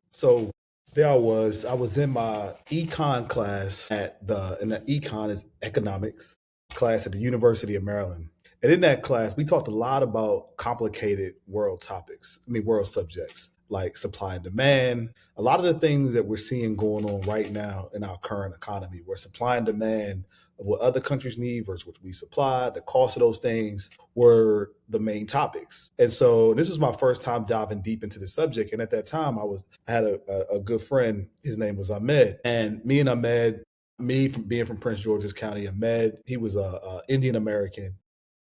So I was in my econ class and the econ is economics class at the University of Maryland. And in that class, we talked a lot about complicated world topics, world subjects like supply and demand, a lot of the things that we're seeing going on right now in our current economy, where supply and demand of what other countries need versus what we supply, the cost of those things were the main topics. And so this was my first time diving deep into the subject. And at that time, I had a good friend. His name was Ahmed, and me and Ahmed, me from being from Prince George's County, Ahmed, he was a Indian American.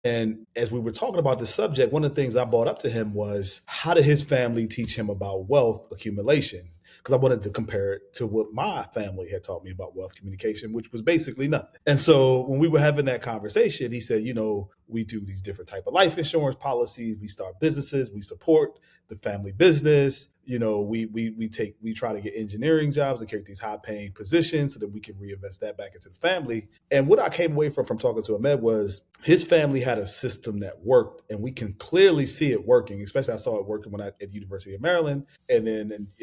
And as we were talking about the subject, one of the things I brought up to him was how did his family teach him about wealth accumulation? Because I wanted to compare it to what my family had taught me about wealth communication, which was basically nothing. And so when we were having that conversation, he said, we do these different type of life insurance policies, we start businesses, we support the family business. We try to get engineering jobs and create these high paying positions so that we can reinvest that back into the family. And what I came away from talking to Ahmed was his family had a system that worked, and we can clearly see it working. Especially, I saw it working when I at the University of Maryland, and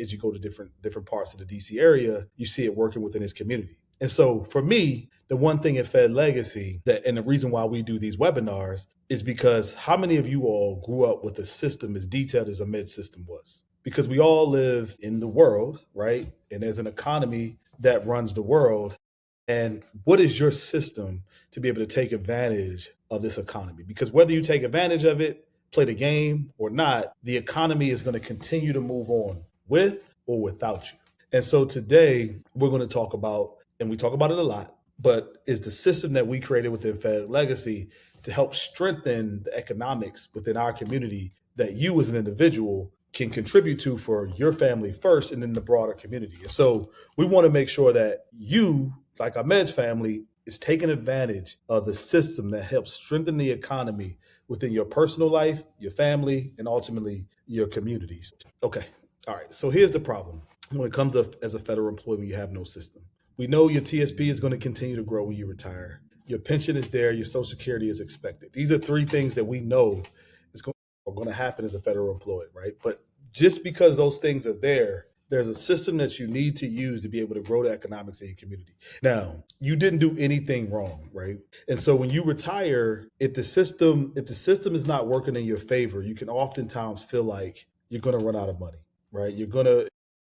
as you go to different parts of the DC area, you see it working within his community. And so for me, the one thing in Fed Legacy and the reason why we do these webinars is because how many of you all grew up with a system as detailed as a mid system was? Because we all live in the world, right? And there's an economy that runs the world. And what is your system to be able to take advantage of this economy? Because whether you take advantage of it, play the game or not, the economy is going to continue to move on with or without you. And so today we're going to talk about, and we talk about it a lot, but is the system that we created within Fed Legacy to help strengthen the economics within our community that you as an individual can contribute to for your family first and then the broader community. And so we want to make sure that you, like Ahmed's family, is taking advantage of the system that helps strengthen the economy within your personal life, your family, and ultimately your communities. Okay. All right. So here's the problem. When it comes up as a federal employee, you have no system. We know your TSP is going to continue to grow when you retire. Your pension is there. Your Social Security is expected. These are three things that we know are going to happen as a federal employee, right? But just because those things are there, there's a system that you need to use to be able to grow the economics in your community. Now, you didn't do anything wrong, right? And so when you retire, if the system is not working in your favor, you can oftentimes feel like you're going to run out of money, right?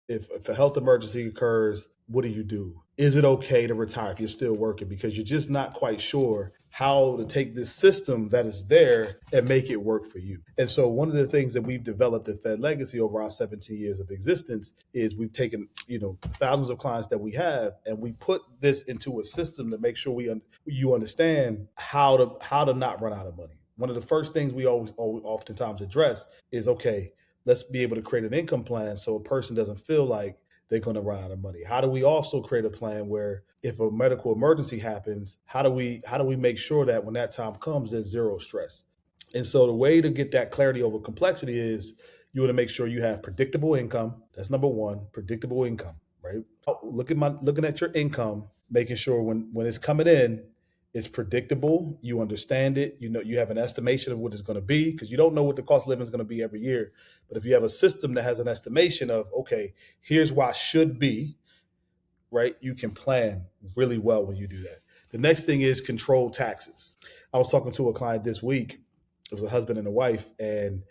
If a health emergency occurs, what do you do? Is it okay to retire if you're still working? Because you're just not quite sure how to take this system that is there and make it work for you. And so one of the things that we've developed at Fed Legacy over our 17 years of existence is we've taken, thousands of clients that we have, and we put this into a system to make sure you understand how to not run out of money. One of the first things we always oftentimes address is, okay, let's be able to create an income plan so a person doesn't feel like they're going to run out of money. How do we also create a plan where if a medical emergency happens, how do we make sure that when that time comes, there's zero stress? And so the way to get that clarity over complexity is you want to make sure you have predictable income. That's number one, predictable income, right? Looking at your income, making sure when it's coming in, it's predictable. You understand it. You have an estimation of what it's going to be because you don't know what the cost of living is going to be every year. But if you have a system that has an estimation of, okay, here's where I should be, right? You can plan really well when you do that. The next thing is control taxes. I was talking to a client this week. It was a husband and a wife, and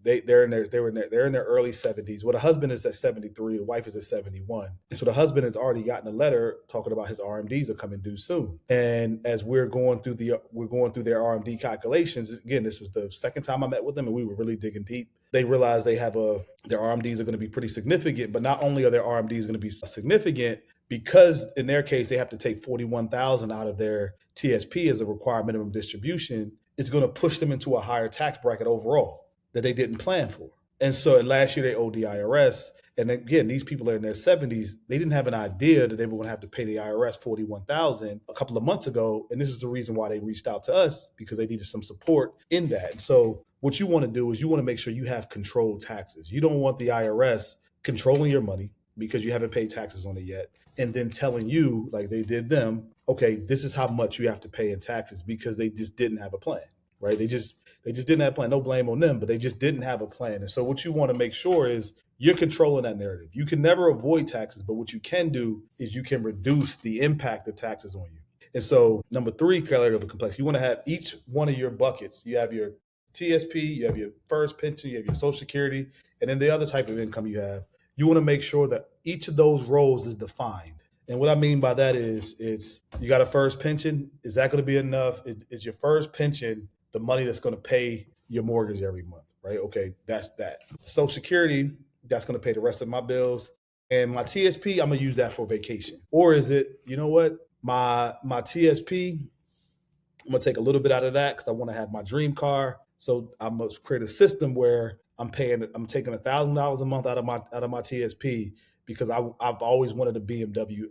they're in their early 70s. Well, the husband is at 73, the wife is at 71. And so the husband has already gotten a letter talking about his RMDs are coming due soon. And as we're going through their RMD calculations, again, this is the second time I met with them, and we were really digging deep. They realized their RMDs are going to be pretty significant, but not only are their RMDs going to be significant, because in their case they have to take 41,000 out of their TSP as a required minimum distribution, it's going to push them into a higher tax bracket overall that they didn't plan for. And last year they owed the IRS. And again, these people are in their 70s. They didn't have an idea that they were going to have to pay the IRS 41,000 a couple of months ago. And this is the reason why they reached out to us, because they needed some support in that. And so what you want to do is you want to make sure you have controlled taxes. You don't want the IRS controlling your money because you haven't paid taxes on it yet, and then telling you, like they did them, okay, this is how much you have to pay in taxes, because they just didn't have a plan, right? They just didn't have a plan. No blame on them, but they just didn't have a plan. And so what you want to make sure is you're controlling that narrative. You can never avoid taxes, but what you can do is you can reduce the impact of taxes on you. And so number three, clarity over complexity. You want to have each one of your buckets. You have your TSP, you have your first pension, you have your social security, and then the other type of income you have. You want to make sure that each of those roles is defined. And what I mean by that is it's you got a first pension. Is that going to be enough? Is your first pension the money that's going to pay your mortgage every month? Right. Okay. That's that. Social security, that's going to pay the rest of my bills. And my TSP, I'm going to use that for vacation. Or is it, you know what? My TSP, I'm gonna take a little bit out of that because I want to have my dream car. So I'm gonna create a system where I'm taking $1,000 a month out of my TSP because I've always wanted a BMW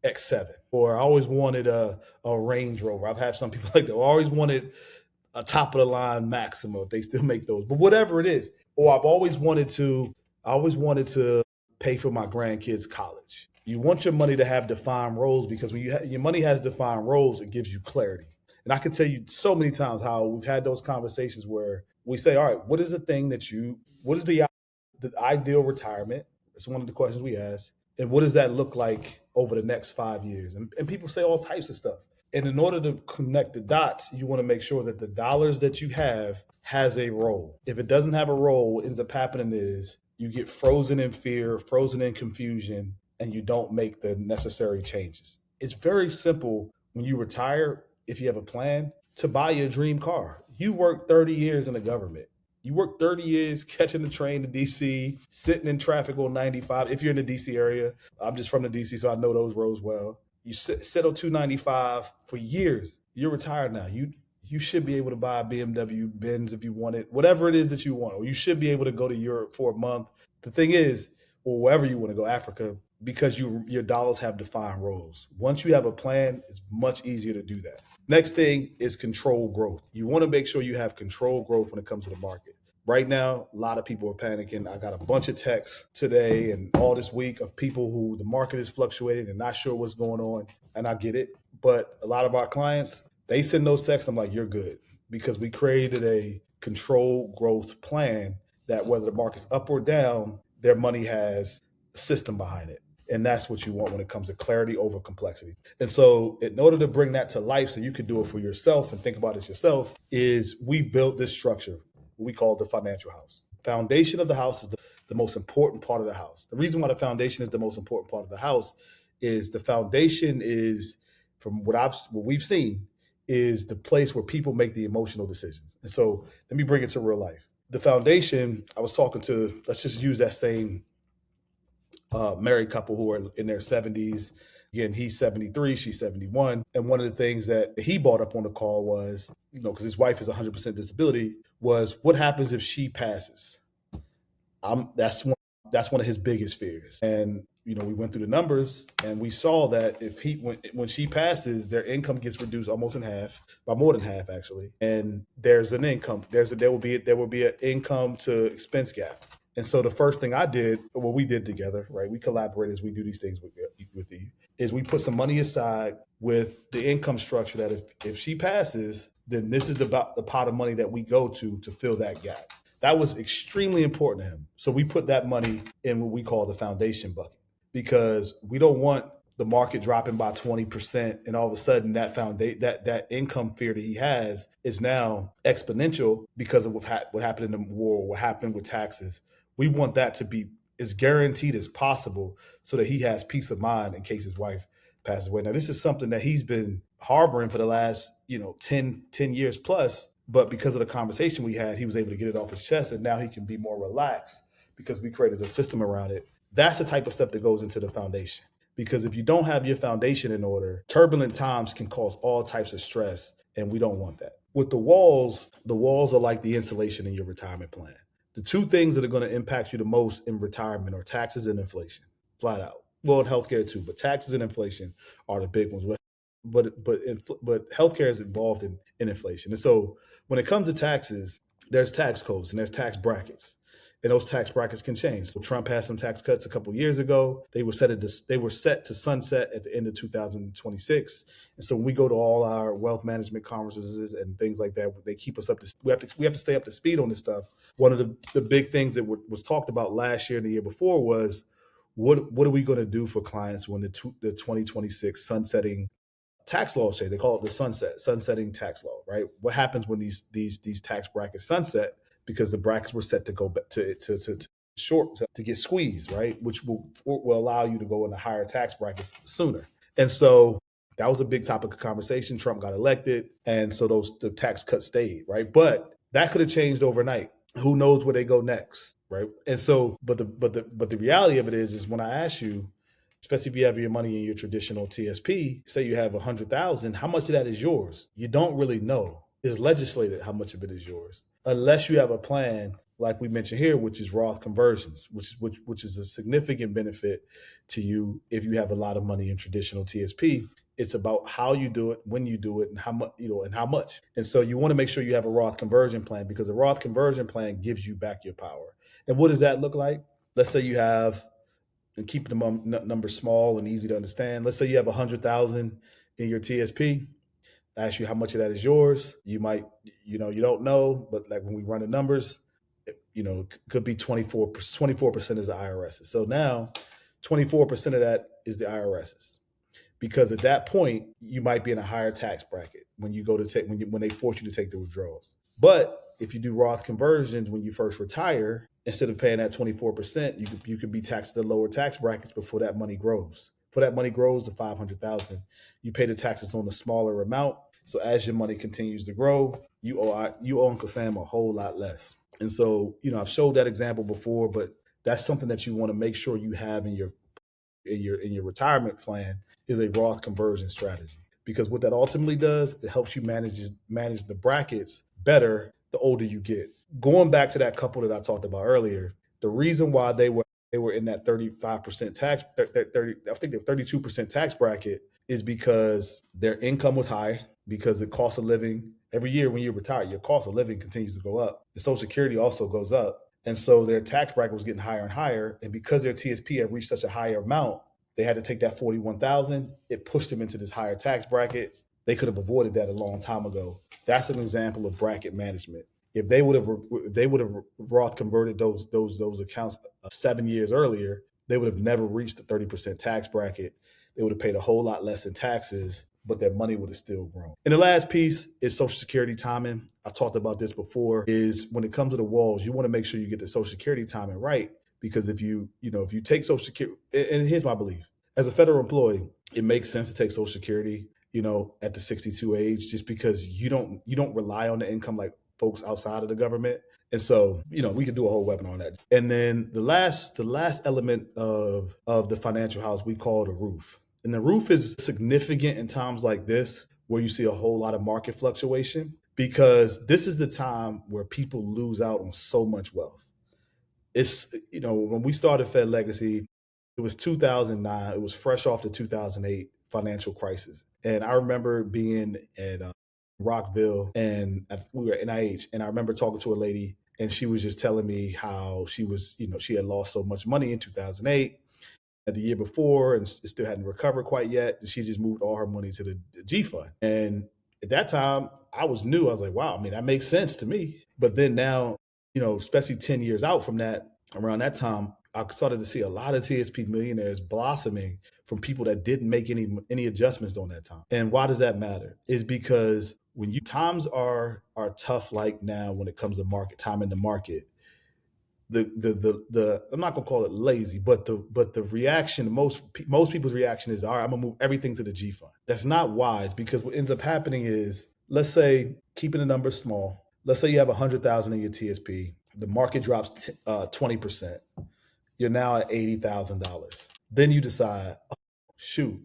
X7, or I always wanted a Range Rover. I've had some people like that. I always wanted a top of the line Maxima if they still make those, but whatever it is. Or I always wanted to pay for my grandkids' college. You want your money to have defined roles because when your money has defined roles, it gives you clarity. And I can tell you so many times how we've had those conversations where we say, all right, what is the ideal retirement? It's one of the questions we ask. And what does that look like over the next 5 years? And people say all types of stuff. And in order to connect the dots, you want to make sure that the dollars that you have has a role. If it doesn't have a role, what ends up happening is you get frozen in fear, frozen in confusion, and you don't make the necessary changes. It's very simple when you retire, if you have a plan, to buy your dream car. You worked 30 years in the government. You worked 30 years catching the train to DC, sitting in traffic on 95. If you're in the DC area, I'm just from the DC, so I know those roads well. You sit on 295 for years. You're retired now. You should be able to buy a BMW, Benz if you want it, whatever it is that you want. Or you should be able to go to Europe for a month. The thing is, or wherever you want to go, Africa, because your dollars have defined roles. Once you have a plan, it's much easier to do that. Next thing is control growth. You want to make sure you have control growth when it comes to the market. Right now, a lot of people are panicking. I got a bunch of texts today and all this week of people who the market is fluctuating and not sure what's going on. And I get it. But a lot of our clients, they send those texts. I'm like, you're good. Because we created a control growth plan that whether the market's up or down, their money has a system behind it. And that's what you want when it comes to clarity over complexity. And so in order to bring that to life so you can do it for yourself and think about it yourself, is we built this structure, what we call the financial house. Foundation of the house is the most important part of the house. The reason why the foundation is the most important part of the house is the foundation is, from what we've seen, is the place where people make the emotional decisions. And so let me bring it to real life. The foundation, I was talking to, let's just use that same married couple who are in their 70s. Again, he's 73, she's 71. And one of the things that he brought up on the call was, because his wife is 100% disability, was what happens if she passes? That's one of his biggest fears. And we went through the numbers and we saw that if when she passes, their income gets reduced almost in half, by more than half actually. And there's an income, there will be an income to expense gap. And so the first thing I did, what we did together, right? We collaborate as we do these things with you, is we put some money aside with the income structure that if she passes, then this is the pot of money that we go to fill that gap. That was extremely important to him. So we put that money in what we call the foundation bucket, because we don't want the market dropping by 20% and all of a sudden that income fear that he has is now exponential because of what happened in the war, what happened with taxes. We want that to be as guaranteed as possible so that he has peace of mind in case his wife passes away. Now, this is something that he's been harboring for the last 10 years plus, but because of the conversation we had, he was able to get it off his chest, and now he can be more relaxed because we created a system around it. That's the type of stuff that goes into the foundation. Because if you don't have your foundation in order, turbulent times can cause all types of stress, and we don't want that. With the walls are like the insulation in your retirement plan. The two things that are going to impact you the most in retirement are taxes and inflation, flat out. Well, in healthcare too, but taxes and inflation are the big ones. But healthcare is involved in inflation. And so when it comes to taxes, there's tax codes and there's tax brackets. and those tax brackets can change. So Trump had some tax cuts a couple of years ago. They were set to sunset at the end of 2026. And so when we go to all our wealth management conferences and things like that, they keep us up to we have to stay up to speed on this stuff. One of the big things that was talked about last year and the year before was what are we going to do for clients when the 2026 sunsetting tax laws change? They call it the sunsetting tax law, right? What happens when these tax brackets sunset because the brackets were set to go back to short to get squeezed, right? Which will allow you to go into higher tax brackets sooner. And so that was a big topic of conversation. Trump got elected, and so the tax cuts stayed, right? But that could have changed overnight. Who knows where they go next, right? And so, but the reality of it is when I ask you, especially if you have your money in your traditional TSP, say you have 100,000, how much of that is yours? You don't really know. It's legislated how much of it is yours, unless you have a plan like we mentioned here, which is Roth conversions, which is a significant benefit to you if you have a lot of money in traditional TSP. It's about how you do it, when you do it, and how much, and how much. And so you want to make sure you have a Roth conversion plan, because a Roth conversion plan gives you back your power. And what does that look like? Let's say you have, and keep the number small and easy to understand. Let's say you have 100,000 in your TSP. I ask you how much of that is yours. You might, you don't know, but like when we run the numbers, it could be 24% is the IRS. So now 24% of that is the IRS's, because at that point you might be in a higher tax bracket when you go to take when they force you to take the withdrawals. But if you do Roth conversions when you first retire, instead of paying that 24%, you could be taxed at the lower tax brackets before that money grows. Before that money grows to 500,000, you pay the taxes on a smaller amount. So as your money continues to grow, you owe Uncle Sam a whole lot less. And so, I've showed that example before, but that's something that you want to make sure you have in your retirement plan is a Roth conversion strategy. Because what that ultimately does, it helps you manage the brackets better the older you get. Going back to that couple that I talked about earlier, the reason why they were in that 35% tax, 30, I think the 32% tax bracket, is because their income was high, because the cost of living every year when you retire, your cost of living continues to go up. The Social Security also goes up. And so their tax bracket was getting higher and higher. And because their TSP had reached such a higher amount, they had to take that 41,000. It pushed them into this higher tax bracket. They could have avoided that a long time ago. That's an example of bracket management. If they would have Roth converted those accounts 7 years earlier, they would have never reached the 30% tax bracket. They would have paid a whole lot less in taxes, but their money would have still grown. And the last piece is Social Security timing. I talked about this before, is when it comes to the walls, you want to make sure you get the Social Security timing right. Because if you take Social Security, and here's my belief, as a federal employee, it makes sense to take Social Security, at the 62 age, just because you don't rely on the income like folks outside of the government. And so, we could do a whole webinar on that. And then the last element of the financial house, we call the roof. And the roof is significant in times like this, where you see a whole lot of market fluctuation, because this is the time where people lose out on so much wealth. It's, when we started Fed Legacy, it was 2009. It was fresh off the 2008 financial crisis. And I remember being at Rockville, and we were at NIH. And I remember talking to a lady, and she was just telling me how she was, she had lost so much money in 2008 the year before, and still hadn't recovered quite yet. And she just moved all her money to the G fund. And at that time, I was new. I was like, wow, I mean, that makes sense to me. But then now, especially 10 years out from that, around that time, I started to see a lot of TSP millionaires blossoming from people that didn't make any adjustments during that time. And why does that matter? Is because when times are tough, like now, when it comes to time in the market, the I'm not gonna call it lazy, but the reaction, most people's reaction is, all right, I'm gonna move everything to the G fund. That's not wise, because what ends up happening is, let's say, keeping the numbers small, let's say you have 100,000 in your TSP, the market drops 20%. You're now at $80,000. Then you decide, oh, shoot,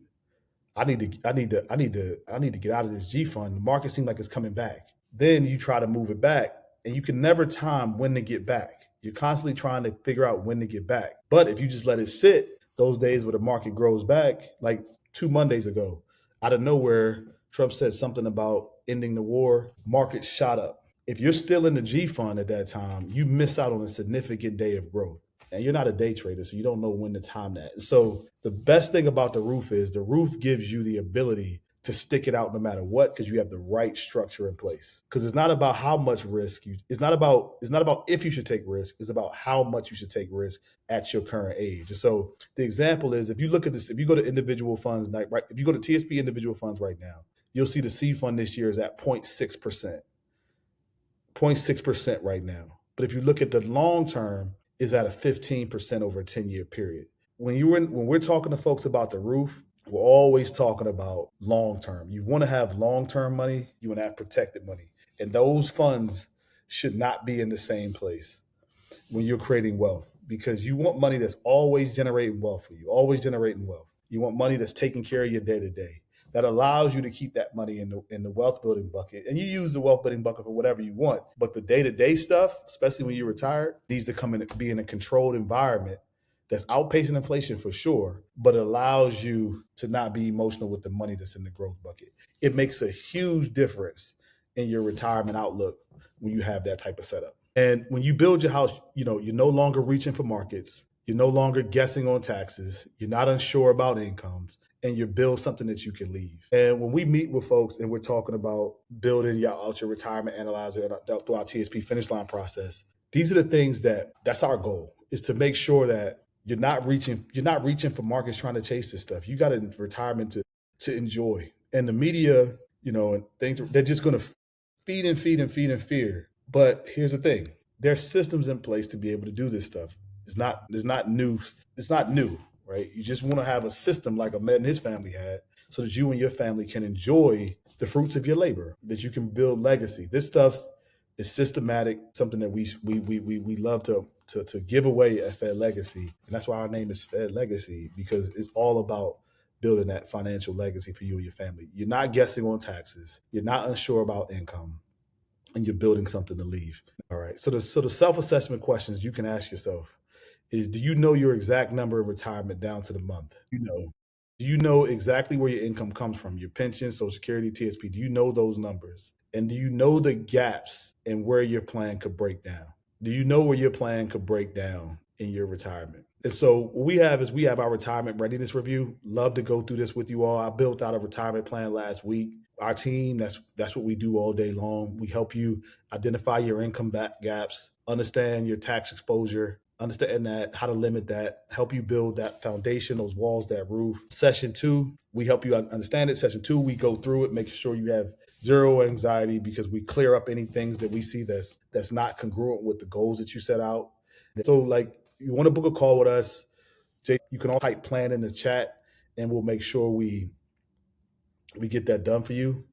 I need to get out of this G fund. The market seems like it's coming back. Then you try to move it back, and you can never time when to get back. You're constantly trying to figure out when to get back. But if you just let it sit, those days where the market grows back, like 2 Mondays ago, out of nowhere, Trump said something about ending the war. Market shot up. If you're still in the G fund at that time, you miss out on a significant day of growth. And you're not a day trader, so you don't know when to time that. So the best thing about the roof is the roof gives you the ability to stick it out no matter what because you have the right structure in place. Because it's not about how much risk you it's not about if you should take risk, it's about how much you should take risk at your current age. And so the example is if you look at this, if you go to individual funds, right, if you go to TSP individual funds right now, you'll see the C fund this year is at 0.6%. 0.6% right now. But if you look at the long term, is at a 15% over a 10-year period. When we're talking to folks about the roof, we're always talking about long term. You want to have long term money, you want to have protected money. And those funds should not be in the same place when you're creating wealth because you want money that's always generating wealth for you, always generating wealth. You want money that's taking care of your day to day. That allows you to keep that money in the wealth building bucket, and you use the wealth building bucket for whatever you want. But the day to day stuff, especially when you're retired, needs to come in be in a controlled environment that's outpacing inflation for sure, but allows you to not be emotional with the money that's in the growth bucket. It makes a huge difference in your retirement outlook when you have that type of setup. And when you build your house, you're no longer reaching for markets. You're no longer guessing on taxes. You're not unsure about incomes and you build something that you can leave. And when we meet with folks and we're talking about building out your retirement analyzer through our TSP finish line process, these are the things that's our goal is to make sure that you're not reaching for markets trying to chase this stuff. You got a retirement to enjoy. And the media, and things they're just going to feed and feed and feed and fear. But here's the thing: there's systems in place to be able to do this stuff. It's not new. It's not new, right? You just want to have a system like Ahmed and his family had, so that you and your family can enjoy the fruits of your labor, that you can build legacy. This stuff is systematic, something that we love to give away at Fed Legacy, and that's why our name is Fed Legacy because it's all about building that financial legacy for you and your family. You're not guessing on taxes. You're not unsure about income, and you're building something to leave. All right. So the self-assessment questions you can ask yourself is: do you know your exact number of retirement down to the month? Do you know exactly where your income comes from? Your pension, Social Security, TSP. Do you know those numbers? And do you know the gaps and where your plan could break down? Do you know where your plan could break down in your retirement? And so what we have our retirement readiness review. Love to go through this with you all. I built out a retirement plan last week. Our team, that's what we do all day long. We help you identify your income gaps, understand your tax exposure, understand that, how to limit that, help you build that foundation, those walls, that roof. Session 2, we help you understand it. Session 2, we go through it, make sure you have zero anxiety because we clear up any things that we see that's not congruent with the goals that you set out. So like you want to book a call with us, Jay, you can all type plan in the chat and we'll make sure we get that done for you.